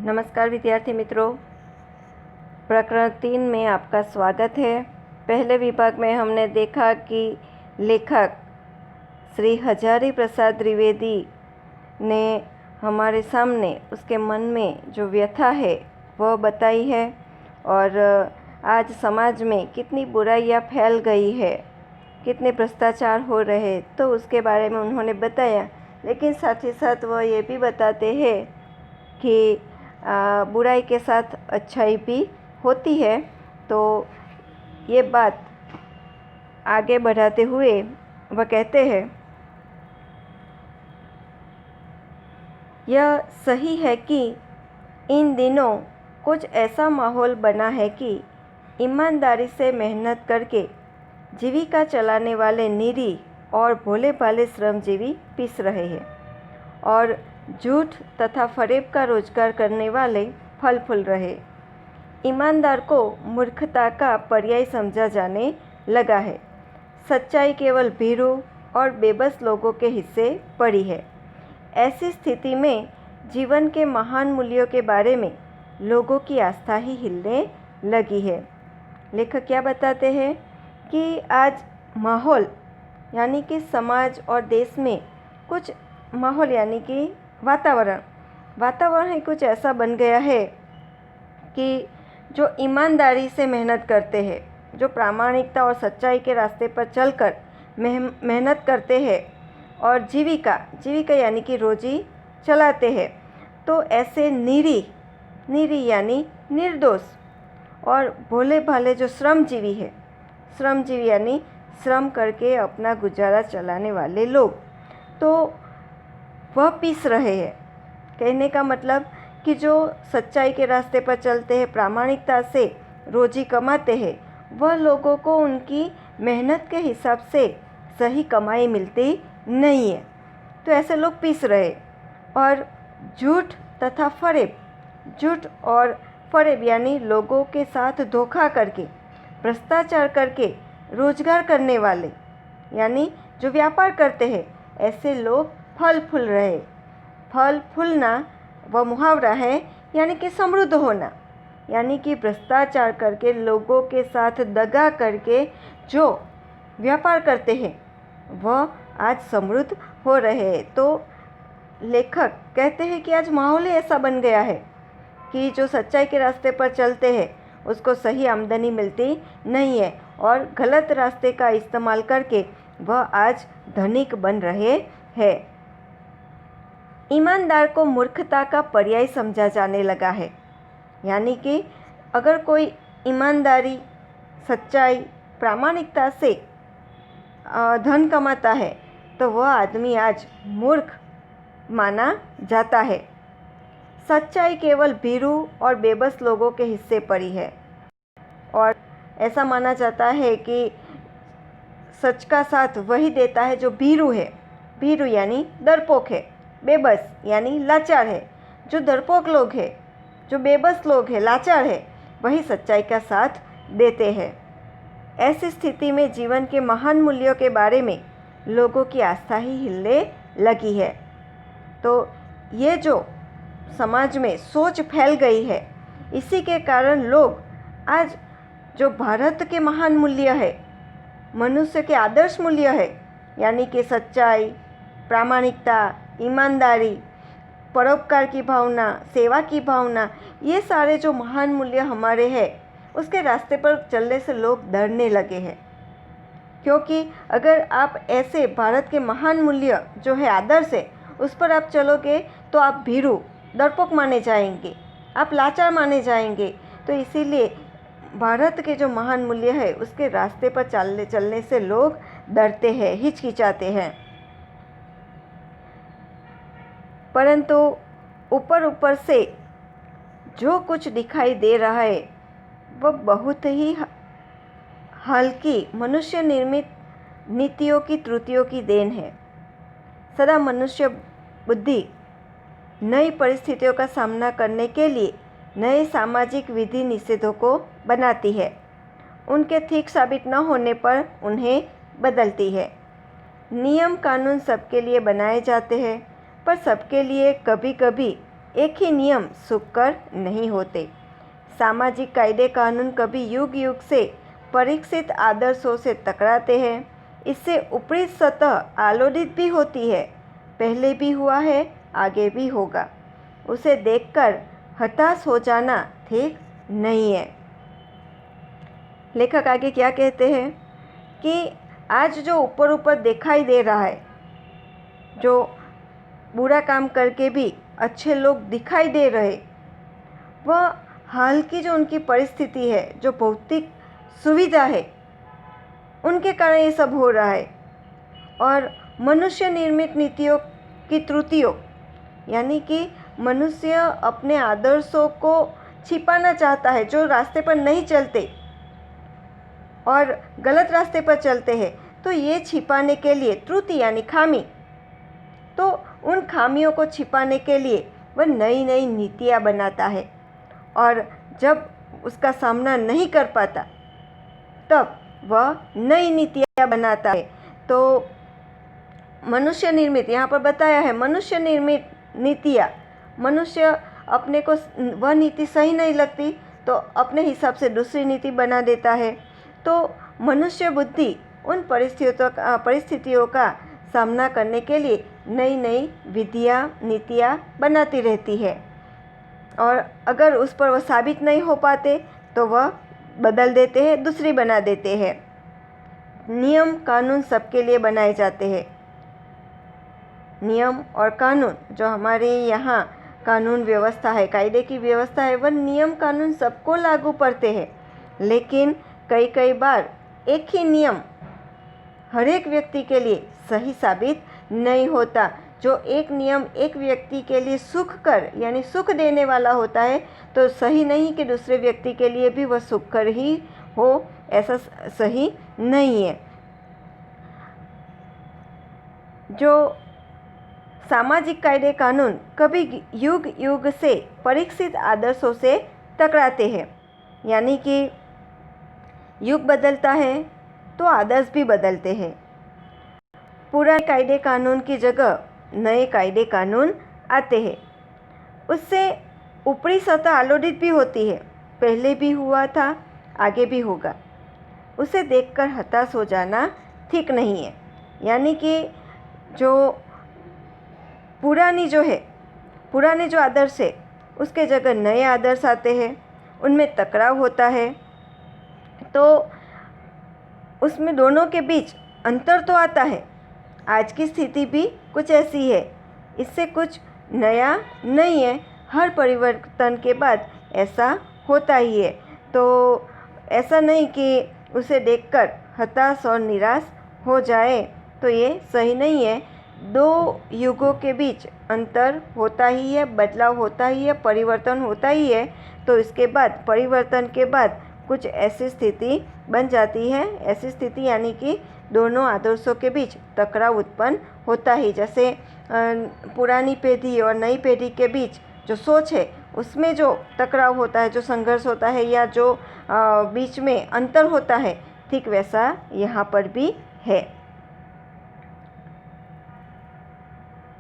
नमस्कार विद्यार्थी मित्रों, प्रकरण 3 में आपका स्वागत है। पहले विभाग में हमने देखा कि लेखक श्री हजारी प्रसाद द्विवेदी ने हमारे सामने उसके मन में जो व्यथा है वह बताई है और आज समाज में कितनी बुराइयां फैल गई है, कितने भ्रष्टाचार हो रहे, तो उसके बारे में उन्होंने बताया। लेकिन साथ ही साथ वह ये भी बताते हैं कि बुराई के साथ अच्छाई भी होती है। तो ये बात आगे बढ़ाते हुए वह कहते हैं, यह सही है कि इन दिनों कुछ ऐसा माहौल बना है कि ईमानदारी से मेहनत करके जीविका चलाने वाले निरीह और भोले भाले श्रमजीवी पिस रहे हैं और झूठ तथा फरेब का रोजगार करने वाले फल फूल रहे। ईमानदार को मूर्खता का पर्याय समझा जाने लगा है। सच्चाई केवल भीरू और बेबस लोगों के हिस्से पड़ी है। ऐसी स्थिति में जीवन के महान मूल्यों के बारे में लोगों की आस्था ही हिलने लगी है। लेखक क्या बताते हैं कि आज माहौल यानी कि समाज और देश में कुछ माहौल यानी कि वातावरण ही कुछ ऐसा बन गया है कि जो ईमानदारी से मेहनत करते हैं, जो प्रामाणिकता और सच्चाई के रास्ते पर चलकर मेहनत करते हैं और जीविका यानी कि रोजी चलाते हैं, तो ऐसे निरीह यानी निर्दोष और भोले भाले जो श्रमजीवी यानी श्रम करके अपना गुजारा चलाने वाले लोग, तो वह पिस रहे हैं। कहने का मतलब कि जो सच्चाई के रास्ते पर चलते हैं, प्रामाणिकता से रोजी कमाते हैं, वह लोगों को उनकी मेहनत के हिसाब से सही कमाई मिलती नहीं है। तो ऐसे लोग पिस रहे और झूठ और फरेब यानी लोगों के साथ धोखा करके, भ्रष्टाचार करके रोजगार करने वाले यानी जो व्यापार करते हैं, ऐसे लोग फल फूल रहे। फल फूलना वह मुहावरा है यानी कि समृद्ध होना, यानी कि भ्रष्टाचार करके लोगों के साथ दगा करके जो व्यापार करते हैं वह आज समृद्ध हो रहे हैं। तो लेखक कहते हैं कि आज माहौल ही ऐसा बन गया है कि जो सच्चाई के रास्ते पर चलते हैं उसको सही आमदनी मिलती नहीं है और गलत रास्ते का इस्तेमाल करके वह आज धनिक बन रहे हैं। ईमानदार को मूर्खता का पर्याय समझा जाने लगा है, यानी कि अगर कोई ईमानदारी, सच्चाई, प्रामाणिकता से धन कमाता है तो वह आदमी आज मूर्ख माना जाता है। सच्चाई केवल भीरू और बेबस लोगों के हिस्से पड़ी है और ऐसा माना जाता है कि सच का साथ वही देता है जो भीरू यानी डरपोक है, बेबस यानी लाचार है। जो डरपोक लोग हैं, जो बेबस लोग हैं, लाचार है, वही सच्चाई का साथ देते हैं। ऐसी स्थिति में जीवन के महान मूल्यों के बारे में लोगों की आस्था ही हिलने लगी है। तो ये जो समाज में सोच फैल गई है, इसी के कारण लोग आज जो भारत के महान मूल्य है, मनुष्य के आदर्श मूल्य है, यानी कि सच्चाई, प्रामाणिकता, ईमानदारी, परोपकार की भावना, सेवा की भावना, ये सारे जो महान मूल्य हमारे हैं, उसके रास्ते पर चलने से लोग डरने लगे हैं। क्योंकि अगर आप ऐसे भारत के महान मूल्य जो है आदर्श है, उस पर आप चलोगे तो आप भीरू, डरपोक माने जाएंगे, आप लाचार माने जाएंगे। तो इसीलिए भारत के जो महान मूल्य है उसके रास्ते पर चलने से लोग डरते हैं, हिचकिचाते हैं। परंतु ऊपर से जो कुछ दिखाई दे रहा है वह बहुत ही हल्की मनुष्य निर्मित नीतियों की त्रुटियों की देन है। सदा मनुष्य बुद्धि नई परिस्थितियों का सामना करने के लिए नए सामाजिक विधि निषेधों को बनाती है। उनके ठीक साबित न होने पर उन्हें बदलती है। नियम कानून सबके लिए बनाए जाते हैं, पर सबके लिए कभी कभी एक ही नियम सुखकर नहीं होते। सामाजिक कायदे कानून कभी युग युग से परीक्षित आदर्शों से टकराते हैं। इससे ऊपरी सतह आलोड़ित भी होती है, पहले भी हुआ है, आगे भी होगा। उसे देखकर हताश हो जाना ठीक नहीं है। लेखक आगे क्या कहते हैं कि आज जो ऊपर ऊपर दिखाई दे रहा है, जो बुरा काम करके भी अच्छे लोग दिखाई दे रहे, वह हाल की जो उनकी परिस्थिति है, जो भौतिक सुविधा है, उनके कारण ये सब हो रहा है। और मनुष्य निर्मित नीतियों की त्रुटियों, यानी कि मनुष्य अपने आदर्शों को छिपाना चाहता है, जो रास्ते पर नहीं चलते और गलत रास्ते पर चलते हैं, तो ये छिपाने के लिए त्रुटि यानी खामी, तो उन खामियों को छिपाने के लिए वह नई नई नीतियाँ बनाता है। और जब उसका सामना नहीं कर पाता तब वह नई नीतियाँ बनाता है। तो मनुष्य निर्मित, यहाँ पर बताया है मनुष्य निर्मित नीतियाँ, मनुष्य अपने को वह नीति सही नहीं लगती तो अपने हिसाब से दूसरी नीति बना देता है। तो मनुष्य बुद्धि उन परिस्थितियों का सामना करने के लिए नई नई विधियाँ नीतियाँ बनाती रहती है, और अगर उस पर वह साबित नहीं हो पाते तो वह बदल देते हैं, दूसरी बना देते हैं। नियम कानून सबके लिए बनाए जाते हैं। नियम और कानून, जो हमारे यहाँ कानून व्यवस्था है, कायदे की व्यवस्था है, वह नियम कानून सबको लागू पड़ते हैं। लेकिन कई बार एक ही नियम हर एक व्यक्ति के लिए सही साबित नहीं होता। जो एक नियम एक व्यक्ति के लिए सुख कर यानी सुख देने वाला होता है, तो सही नहीं कि दूसरे व्यक्ति के लिए भी वह सुख कर ही हो, ऐसा सही नहीं है। जो सामाजिक कायदे कानून कभी युग युग से परीक्षित आदर्शों से टकराते हैं, यानी कि युग बदलता है तो आदर्श भी बदलते हैं। पुराने कायदे कानून की जगह नए कायदे कानून आते हैं। उससे ऊपरी सतह आलोड़ित भी होती है, पहले भी हुआ था, आगे भी होगा। उसे देखकर हताश हो जाना ठीक नहीं है। यानी कि जो पुराने जो आदर्श है, उसके जगह नए आदर्श आते हैं, उनमें टकराव होता है। तो उसमें दोनों के बीच अंतर तो आता है। आज की स्थिति भी कुछ ऐसी है, इससे कुछ नया नहीं है। हर परिवर्तन के बाद ऐसा होता ही है। तो ऐसा नहीं कि उसे देखकर हताश और निराश हो जाए, तो ये सही नहीं है। दो युगों के बीच अंतर होता ही है, बदलाव होता ही है, परिवर्तन होता ही है। तो इसके बाद परिवर्तन के बाद कुछ ऐसी स्थिति बन जाती है। ऐसी स्थिति यानी कि दोनों आदर्शों के बीच टकराव उत्पन्न होता ही। जैसे पुरानी पीढ़ी और नई पीढ़ी के बीच जो सोच है, उसमें जो टकराव होता है, जो संघर्ष होता है, या जो बीच में अंतर होता है, ठीक वैसा यहाँ पर भी है।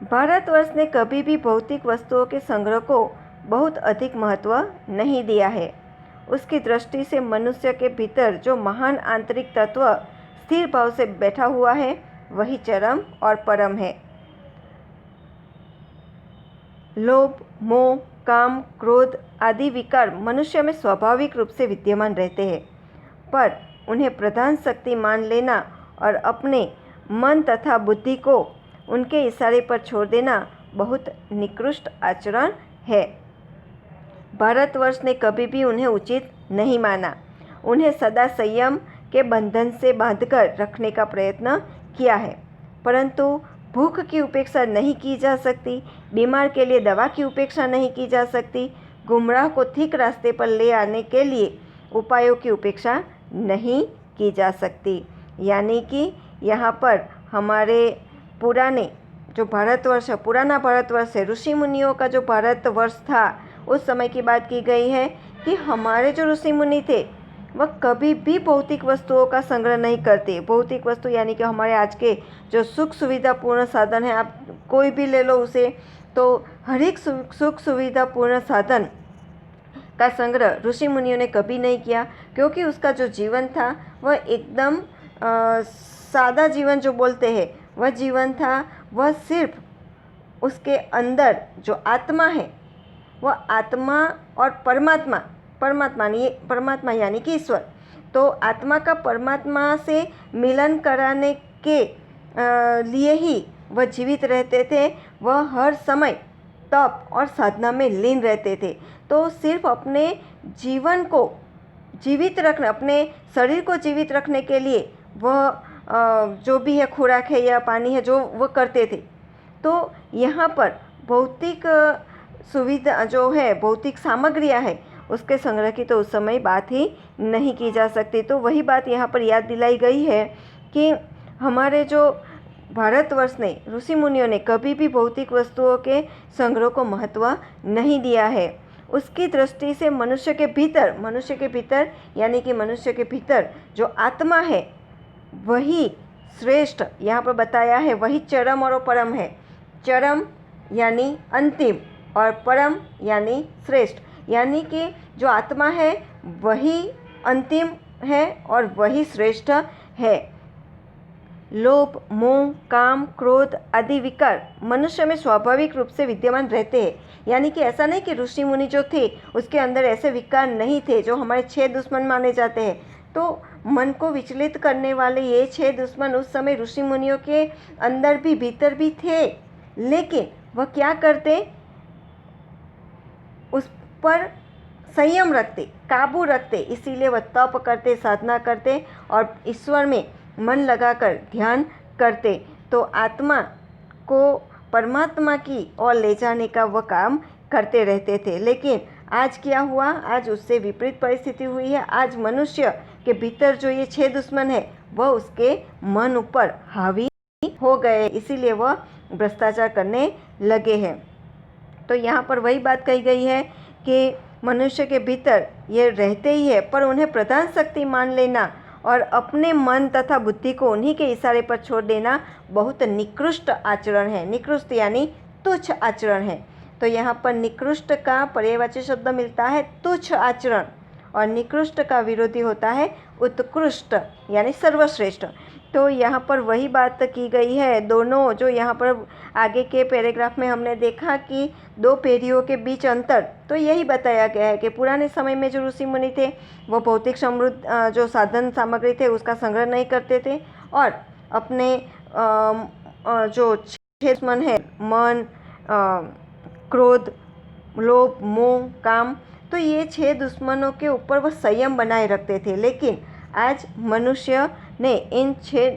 भारतवर्ष ने कभी भी भौतिक वस्तुओं के संग्रह को बहुत अधिक महत्व नहीं दिया है। उसकी दृष्टि से मनुष्य के भीतर जो महान आंतरिक तत्व स्थिर भाव से बैठा हुआ है, वही चरम और परम है। लोभ, मोह, काम, क्रोध आदि विकार मनुष्य में स्वाभाविक रूप से विद्यमान रहते हैं, पर उन्हें प्रधान शक्ति मान लेना और अपने मन तथा बुद्धि को उनके इशारे पर छोड़ देना बहुत निकृष्ट आचरण है। भारतवर्ष ने कभी भी उन्हें उचित नहीं माना। उन्हें सदा संयम के बंधन से बांधकर रखने का प्रयत्न किया है, परंतु भूख की उपेक्षा नहीं की जा सकती, बीमार के लिए दवा की उपेक्षा नहीं की जा सकती, गुमराह को ठीक रास्ते पर ले आने के लिए उपायों की उपेक्षा नहीं की जा सकती। यानी कि यहाँ पर हमारे पुराने जो भारतवर्ष, पुराना भारतवर्ष है, ऋषि मुनियों का जो भारतवर्ष था, उस समय की बात की गई है कि हमारे जो ऋषि मुनि थे वह कभी भी भौतिक वस्तुओं का संग्रह नहीं करते। भौतिक वस्तु यानी कि हमारे आज के जो सुख सुविधापूर्ण साधन है, आप कोई भी ले लो उसे, तो हर एक सुख सुविधापूर्ण साधन का संग्रह ऋषि मुनियों ने कभी नहीं किया, क्योंकि उसका जो जीवन था वह एकदम सादा जीवन जो बोलते हैं वह जीवन था। वह सिर्फ उसके अंदर जो आत्मा है, वह आत्मा और परमात्मा यानी कि ईश्वर, तो आत्मा का परमात्मा से मिलन कराने के लिए ही वह जीवित रहते थे। वह हर समय तप और साधना में लीन रहते थे। तो सिर्फ अपने जीवन को जीवित रखने, अपने शरीर को जीवित रखने के लिए वह जो भी है खुराक है या पानी है जो वह करते थे। तो यहाँ पर भौतिक सुविधा जो है, भौतिक सामग्रियाँ है, उसके संग्रह की तो उस समय बात ही नहीं की जा सकती। तो वही बात यहाँ पर याद दिलाई गई है कि हमारे जो भारतवर्ष ने, ऋषि मुनियों ने कभी भी भौतिक वस्तुओं के संग्रह को महत्व नहीं दिया है। उसकी दृष्टि से मनुष्य के भीतर यानी कि मनुष्य के भीतर जो आत्मा है वही श्रेष्ठ यहाँ पर बताया है, वही चरम और परम है। चरम यानी अंतिम और परम यानी श्रेष्ठ, यानी कि जो आत्मा है वही अंतिम है और वही श्रेष्ठ है। लोभ, मोह, काम, क्रोध आदि विकार मनुष्य में स्वाभाविक रूप से विद्यमान रहते हैं। यानी कि ऐसा नहीं कि ऋषि मुनि जो थे उसके अंदर ऐसे विकार नहीं थे जो हमारे 6 दुश्मन माने जाते हैं। तो मन को विचलित करने वाले ये 6 दुश्मन उस समय ऋषि मुनियों के अंदर भी, भीतर भी थे, लेकिन वह क्या करते, उस पर संयम रखते, काबू रखते। इसीलिए वह तप करते, साधना करते और ईश्वर में मन लगाकर ध्यान करते। तो आत्मा को परमात्मा की ओर ले जाने का वह काम करते रहते थे। लेकिन आज क्या हुआ, आज उससे विपरीत परिस्थिति हुई है। आज मनुष्य के भीतर जो ये 6 दुश्मन है वह उसके मन ऊपर हावी हो गए, इसीलिए वह भ्रष्टाचार करने लगे हैं। तो यहाँ पर वही बात कही गई है कि मनुष्य के भीतर ये रहते ही है, पर उन्हें प्रधान शक्ति मान लेना और अपने मन तथा बुद्धि को उन्हीं के इशारे पर छोड़ देना बहुत निकृष्ट आचरण है। निकृष्ट यानी तुच्छ आचरण है। तो यहाँ पर निकृष्ट का पर्यायवाची शब्द मिलता है तुच्छ आचरण, और निकृष्ट का विरोधी होता है उत्कृष्ट यानी सर्वश्रेष्ठ। तो यहाँ पर वही बात की गई है। दोनों जो यहाँ पर आगे के पैराग्राफ में हमने देखा कि 2 पीढ़ियों के बीच अंतर, तो यही बताया गया है कि पुराने समय में जो ऋषि मुनि थे वो भौतिक समृद्ध जो साधन सामग्री थे उसका संग्रह नहीं करते थे, और अपने जो 6 दुश्मन है, मन, क्रोध, लोभ, मोह, काम, तो ये 6 दुश्मनों के ऊपर वह संयम बनाए रखते थे। लेकिन आज मनुष्य ने इन 6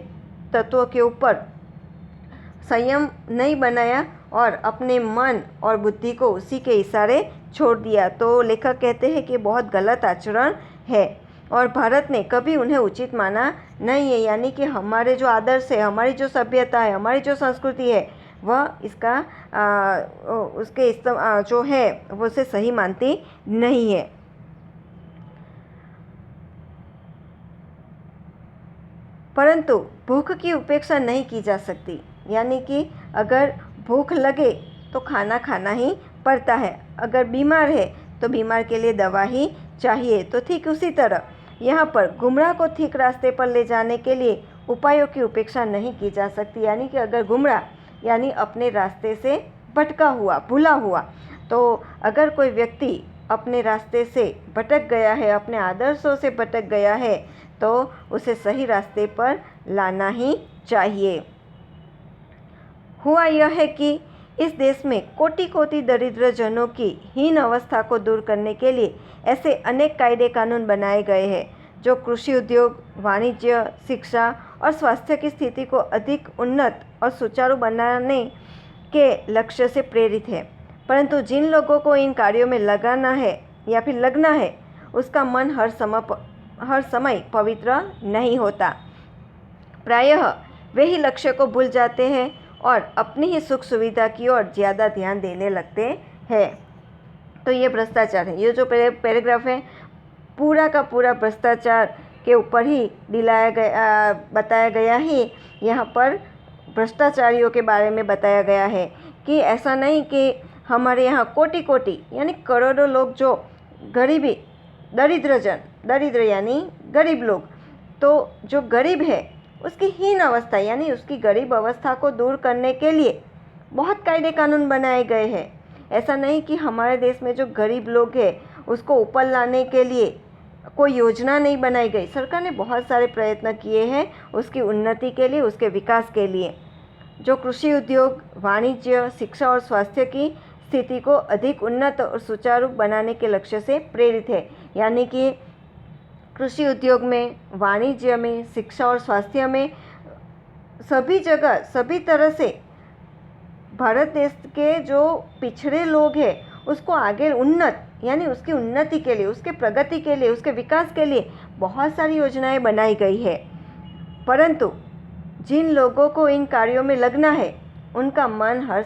तत्वों के ऊपर संयम नहीं बनाया और अपने मन और बुद्धि को उसी के इशारे छोड़ दिया। तो लेखक कहते हैं कि बहुत गलत आचरण है और भारत ने कभी उन्हें उचित माना नहीं है। यानी कि हमारे जो आदर्श है, हमारी जो सभ्यता है, हमारी जो संस्कृति है, वह इसका उसके जो है वो उसे सही मानती नहीं है। परंतु भूख की उपेक्षा नहीं की जा सकती। यानी कि अगर भूख लगे तो खाना खाना ही पड़ता है, अगर बीमार है तो बीमार के लिए दवा ही चाहिए। तो ठीक उसी तरह यहाँ पर गुमराह को ठीक रास्ते पर ले जाने के लिए उपायों की उपेक्षा नहीं की जा सकती। यानी कि अगर गुमराह यानी अपने रास्ते से भटका हुआ, भूला हुआ, तो अगर कोई व्यक्ति अपने रास्ते से भटक गया है, अपने आदर्शों से भटक गया है, तो उसे सही रास्ते पर लाना ही चाहिए। हुआ यह है कि इस देश में कोटि कोटि दरिद्र जनों की हीन अवस्था को दूर करने के लिए ऐसे अनेक कायदे कानून बनाए गए हैं जो कृषि उद्योग, वाणिज्य, शिक्षा और स्वास्थ्य की स्थिति को अधिक उन्नत और सुचारू बनाने के लक्ष्य से प्रेरित है। परंतु जिन लोगों को इन कार्यों में लगाना है या फिर लगना है, उसका मन हर समय पवित्र नहीं होता। प्रायः वे ही लक्ष्य को भूल जाते हैं और अपनी ही सुख सुविधा की ओर ज़्यादा ध्यान देने लगते हैं। तो ये भ्रष्टाचार है। ये जो पैराग्राफ है पूरा का पूरा भ्रष्टाचार के ऊपर ही बताया गया ही। यहाँ पर भ्रष्टाचारियों के बारे में बताया गया है कि ऐसा नहीं कि हमारे यहाँ कोटि कोटि यानी करोड़ों लोग जो गरीबी दरिद्र यानी गरीब लोग, तो जो गरीब है उसकी हीन अवस्था यानी उसकी गरीब अवस्था को दूर करने के लिए बहुत कायदे कानून बनाए गए हैं। ऐसा नहीं कि हमारे देश में जो गरीब लोग हैं उसको ऊपर लाने के लिए कोई योजना नहीं बनाई गई। सरकार ने बहुत सारे प्रयत्न किए हैं उसकी उन्नति के लिए, उसके विकास के लिए। जो कृषि उद्योग, वाणिज्य, शिक्षा और स्वास्थ्य की स्थिति को अधिक उन्नत और सुचारू बनाने के लक्ष्य से प्रेरित है। यानी कि कृषि उद्योग में, वाणिज्य में, शिक्षा और स्वास्थ्य में सभी जगह सभी तरह से भारत देश के जो पिछड़े लोग हैं उसको आगे यानी उसकी उन्नति के लिए, उसके प्रगति के लिए, उसके विकास के लिए बहुत सारी योजनाएं बनाई गई है। परंतु जिन लोगों को इन कार्यों में लगना है उनका मन हर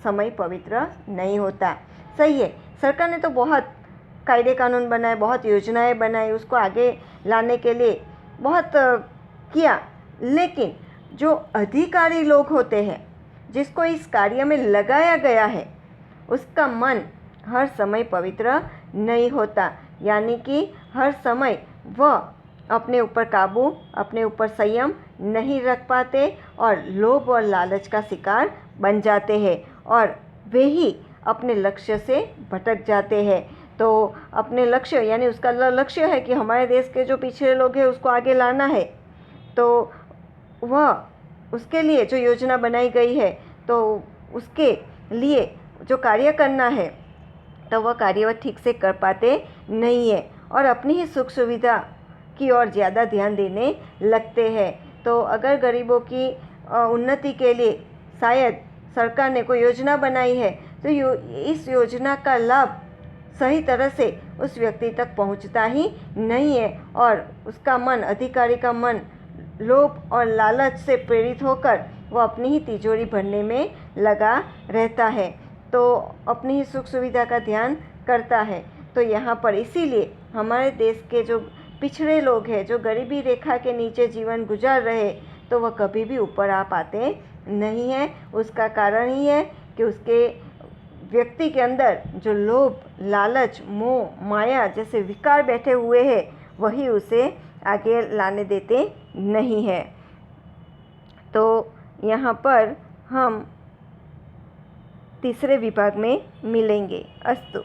समय पवित्र नहीं होता। सही है, सरकार ने तो बहुत कायदे कानून बनाए, बहुत योजनाएं बनाई, उसको आगे लाने के लिए बहुत किया, लेकिन जो अधिकारी लोग होते हैं जिसको इस कार्य में लगाया गया है उसका मन हर समय पवित्र नहीं होता। यानी कि हर समय वह अपने ऊपर काबू, अपने ऊपर संयम नहीं रख पाते और लोभ और लालच का शिकार बन जाते हैं और वे ही अपने लक्ष्य से भटक जाते हैं। तो अपने लक्ष्य यानी उसका लक्ष्य है कि हमारे देश के जो पिछड़े लोग हैं उसको आगे लाना है, तो वह उसके लिए जो योजना बनाई गई है तो उसके लिए जो कार्य करना है तो वह कार्य वह ठीक से कर पाते नहीं है और अपनी ही सुख सुविधा की ओर ज़्यादा ध्यान देने लगते हैं। तो अगर गरीबों की उन्नति के लिए शायद सरकार ने कोई योजना बनाई है तो इस योजना का लाभ सही तरह से उस व्यक्ति तक पहुंचता ही नहीं है और उसका मन, अधिकारी का मन लोभ और लालच से प्रेरित होकर वो अपनी ही तिजोरी भरने में लगा रहता है, तो अपनी ही सुख सुविधा का ध्यान करता है। तो यहाँ पर इसीलिए हमारे देश के जो पिछड़े लोग हैं, जो गरीबी रेखा के नीचे जीवन गुजार रहे, तो वह कभी भी ऊपर आ पाते नहीं हैं। उसका कारण ही है कि उसके व्यक्ति के अंदर जो लोभ, लालच, मोह, माया जैसे विकार बैठे हुए हैं वही उसे आगे लाने देते नहीं है। तो यहाँ पर हम तीसरे विभाग में मिलेंगे। अस्तु।